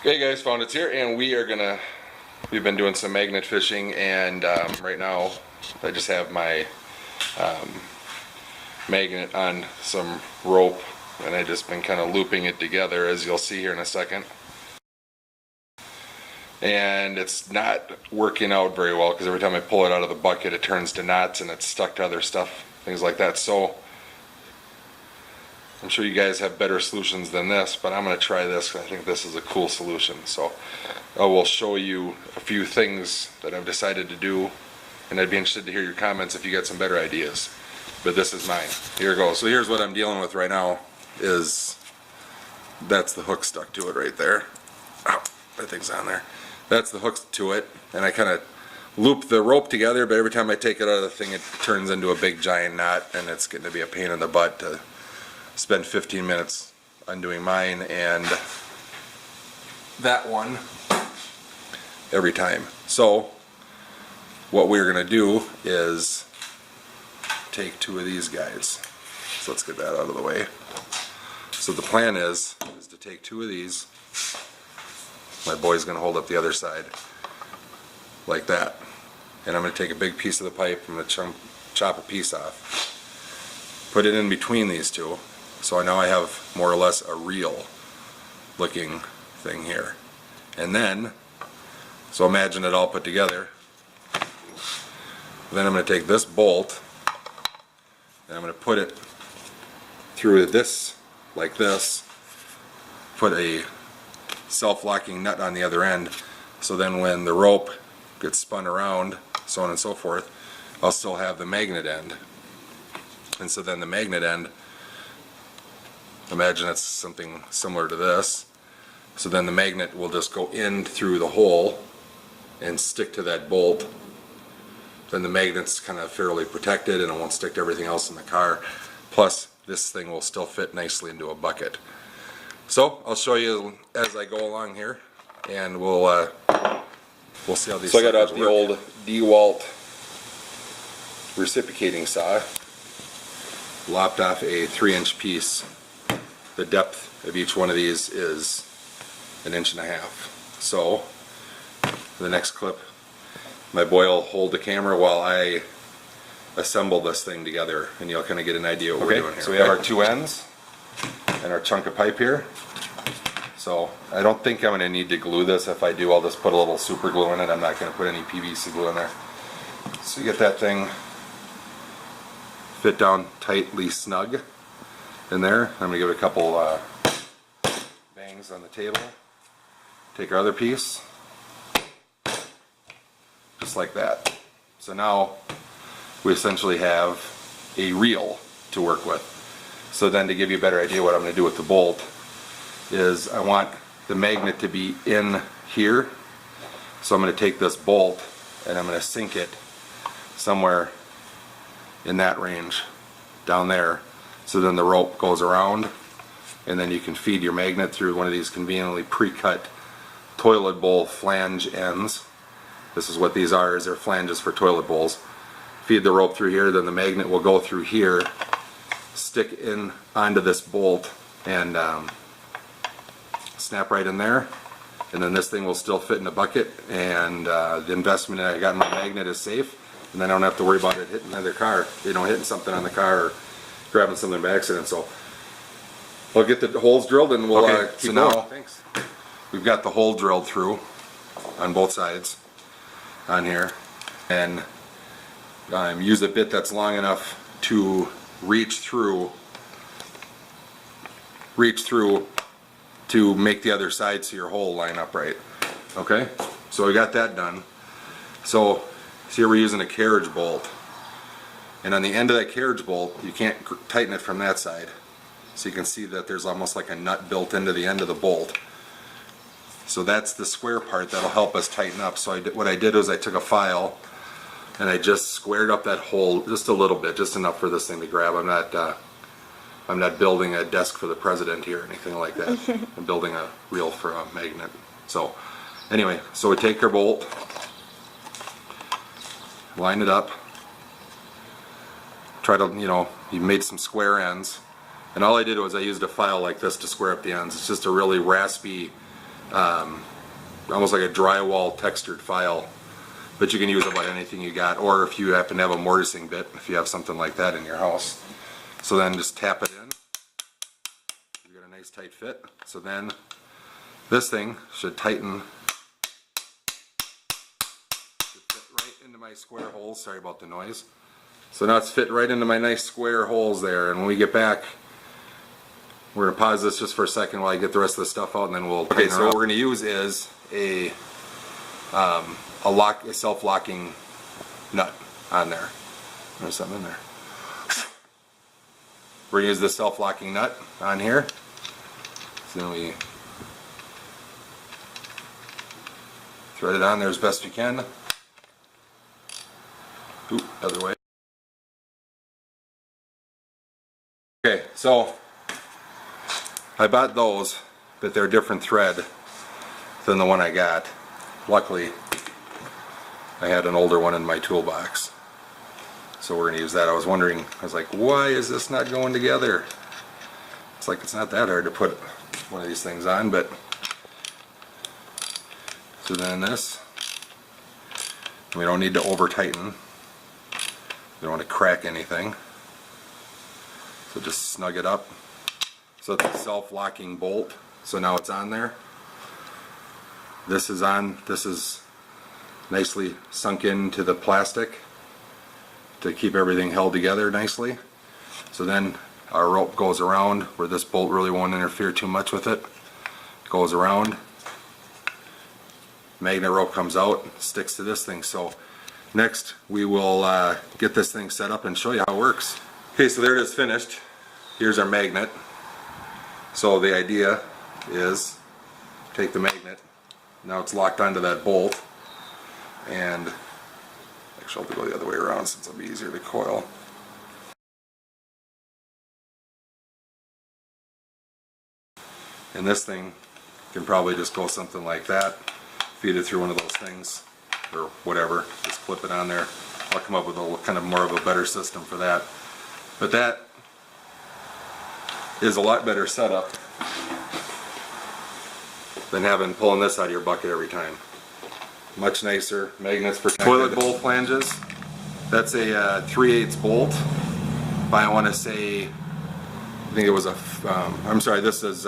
Okay guys, found it's here, and we've been doing some magnet fishing, and right now I just have my magnet on some rope, and I just been kind of looping it together, as you'll see here in a second. And it's not working out very well because every time I pull it out of the bucket it turns to knots and it's stuck to other stuff, things like that. So I'm sure you guys have better solutions than this, but I'm going to try this because I think this is a cool solution. So I will show you a few things that I've decided to do, and I'd be interested to hear your comments if you got some better ideas. But this is mine. Here it goes. So here's what I'm dealing with right now. That's the hook stuck to it right there. Oh, that thing's on there. That's the hook to it, and I kind of loop the rope together, but every time I take it out of the thing it turns into a big giant knot, and it's going to be a pain in the butt to spend 15 minutes undoing mine and that one every time. So what we're going to do is take two of these guys. So let's get that out of the way. So the plan is to take two of these. My boy's going to hold up the other side like that, and I'm going to take a big piece of the pipe. I'm going to chop a piece off, put it in between these two. So now I have more or less a reel looking thing here. And then, so imagine it all put together. Then I'm going to take this bolt and I'm going to put it through this like this, put a self-locking nut on the other end, so then when the rope gets spun around, so on and so forth, I'll still have the magnet end. And so then the magnet end, imagine it's something similar to this. So then the magnet will just go in through the hole and stick to that bolt. Then the magnet's kind of fairly protected and it won't stick to everything else in the car. Plus this thing will still fit nicely into a bucket. So I'll show you as I go along here, and we'll see how these. So I got out the old DeWalt reciprocating saw, lopped off a 3-inch piece. The depth of each one of these is 1.5 inches. So the next clip, my boy will hold the camera while I assemble this thing together, and you'll kind of get an idea of what we're doing here. So we have our two ends and our chunk of pipe here. So I don't think I'm going to need to glue this. If I do, I'll just put a little super glue in it. I'm not going to put any PVC glue in there. So you get that thing fit down tightly snug in there. I'm going to give it a couple bangs on the table. Take our other piece, just like that. So now we essentially have a reel to work with. So then, to give you a better idea what I'm going to do with the bolt is I want the magnet to be in here. So I'm going to take this bolt and I'm going to sink it somewhere in that range down there. So then the rope goes around, and then you can feed your magnet through one of these conveniently pre-cut toilet bowl flange ends. This is what these are, is they're flanges for toilet bowls. Feed the rope through here, then the magnet will go through here, stick in onto this bolt, and snap right in there. And then this thing will still fit in the bucket, and the investment I got in my magnet is safe, and then I don't have to worry about it hitting another car, hitting something on the car or grabbing something by accident. So I'll get the holes drilled and we'll keep going. Now we've got the hole drilled through on both sides on here, and use a bit that's long enough to reach through to make the other side so your hole line up right. Okay, so we got that done. So here we're using a carriage bolt, and on the end of that carriage bolt you can't tighten it from that side, so you can see that there's almost like a nut built into the end of the bolt. So that's the square part that'll help us tighten up. So what I did was I took a file and I just squared up that hole just a little bit, just enough for this thing to grab. I'm not building a desk for the president here or anything like that. I'm building a reel for a magnet. So anyway, so we take our bolt, line it up, try to, you made some square ends, and all I did was I used a file like this to square up the ends. It's just a really raspy almost like a drywall textured file, but you can use about anything you got, or if you happen to have a mortising bit, if you have something like that in your house. So then just tap it in, you get a nice tight fit. So then this thing should tighten, should fit right into my square holes. Sorry about the noise. So now it's fit right into my nice square holes there, and when we get back, we're going to pause this just for a second while I get the rest of the stuff out, and then we'll... Okay, so what we're going to use is a self-locking nut on there. There's something in there. We're going to use the self-locking nut on here. So then we thread it on there as best we can. Oop, other way. Okay, so I bought those, but they're a different thread than the one I got. Luckily, I had an older one in my toolbox, so we're going to use that. I was wondering, I was like, why is this not going together? It's like it's not that hard to put one of these things on, but so then this, we don't need to over tighten. We don't want to crack anything, so just snug it up. So it's a self-locking bolt, so now it's on there. This is on, this is nicely sunk into the plastic to keep everything held together nicely. So then our rope goes around where this bolt really won't interfere too much with it. Goes around, magnet rope comes out, sticks to this thing. So next we will get this thing set up and show you how it works. Okay, so there it is finished. Here's our magnet. So the idea is take the magnet, now it's locked onto that bolt, and actually I'll have to go the other way around since it'll be easier to coil. And this thing can probably just go something like that, feed it through one of those things or whatever, just clip it on there. I'll come up with a kind of more of a better system for that. But that is a lot better setup than pulling this out of your bucket every time. Much nicer. Magnets protected. Toilet bowl flanges. That's a 3/8 bolt. By I want to say, I think it was a. I'm sorry. This is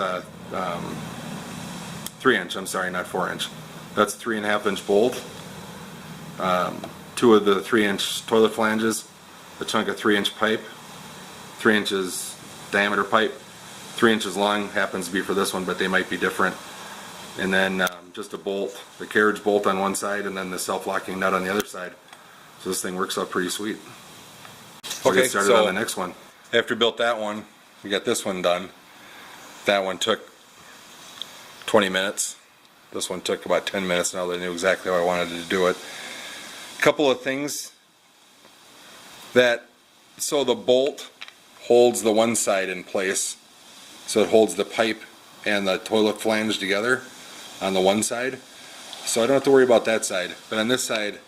3-inch. I'm sorry, not 4-inch. That's a 3.5-inch bolt. 2 of the 3-inch toilet flanges. A chunk of 3-inch pipe. 3 inches diameter pipe. 3 inches long happens to be for this one, but they might be different. And then just a bolt, the carriage bolt on one side, and then the self-locking nut on the other side. So this thing works out pretty sweet. We'll get started on the next one. After we built that one, we got this one done. That one took 20 minutes. This one took about 10 minutes now that I knew exactly how I wanted to do it. A couple of things so the bolt holds the one side in place, so it holds the pipe and the toilet flange together on the one side, so I don't have to worry about that side. But on this side,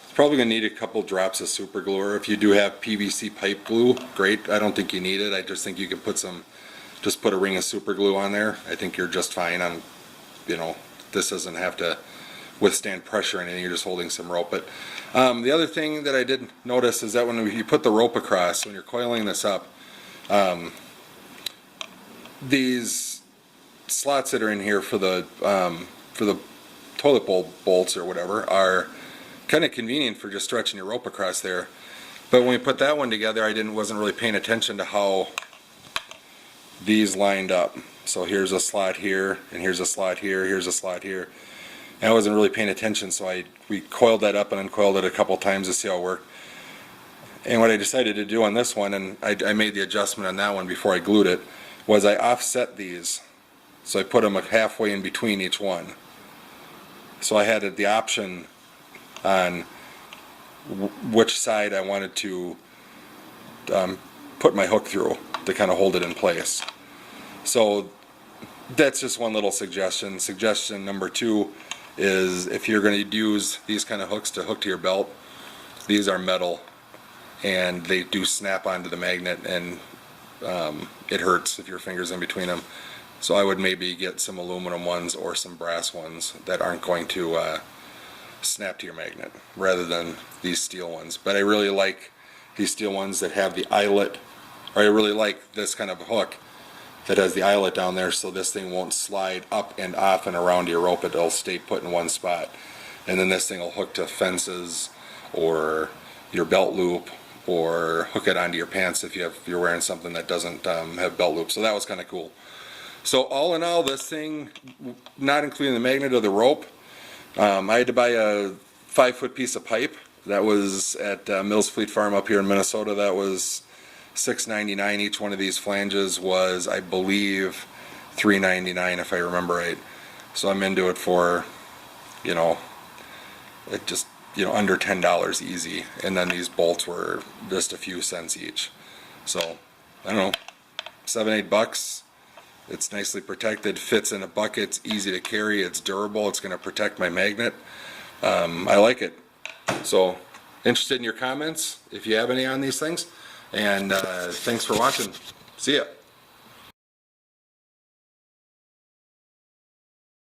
it's probably going to need a couple drops of super glue, or if you do have PVC pipe glue, great. I don't think you need it. I just think you can put just put a ring of super glue on there. I think you're just fine on, this doesn't have to withstand pressure or anything, you're just holding some rope. But the other thing that I did notice is that when you put the rope across, when you're coiling this up, these slots that are in here for the toilet bowl bolts or whatever are kind of convenient for just stretching your rope across there. But when we put that one together, I wasn't really paying attention to how these lined up. So here's a slot here, and here's a slot here, here's a slot here. And I wasn't really paying attention, so we coiled that up and uncoiled it a couple times to see how it worked. And what I decided to do on this one, and I made the adjustment on that one before I glued it, was I offset these. So I put them halfway in between each one. So I had the option on which side I wanted to put my hook through to kind of hold it in place. So that's just one little suggestion. Suggestion number 2 is if you're going to use these kind of hooks to hook to your belt, these are metal and they do snap onto the magnet, and it hurts if your finger's in between them. So I would maybe get some aluminum ones or some brass ones that aren't going to snap to your magnet, rather than these steel ones. But I really like these steel ones that have the eyelet, or I really like this kind of hook that has the eyelet down there, so this thing won't slide up and off and around your rope. It'll stay put in one spot. And then this thing will hook to fences or your belt loop, or hook it onto your pants if you're wearing something that doesn't have belt loop. So that was kind of cool. So all in all, this thing, not including the magnet or the rope, I had to buy a 5-foot piece of pipe. That was at Mills Fleet Farm up here in Minnesota. That was $6.99. Each one of these flanges was, I believe, $3.99 if I remember right. So I'm into it for, you know, it just, you know, under $10 easy. And then these bolts were just a few cents each. So I don't know, $7-8. It's nicely protected, fits in a bucket, it's easy to carry, it's durable, it's going to protect my magnet. I like it. So, interested in your comments if you have any on these things. And thanks for watching. See ya.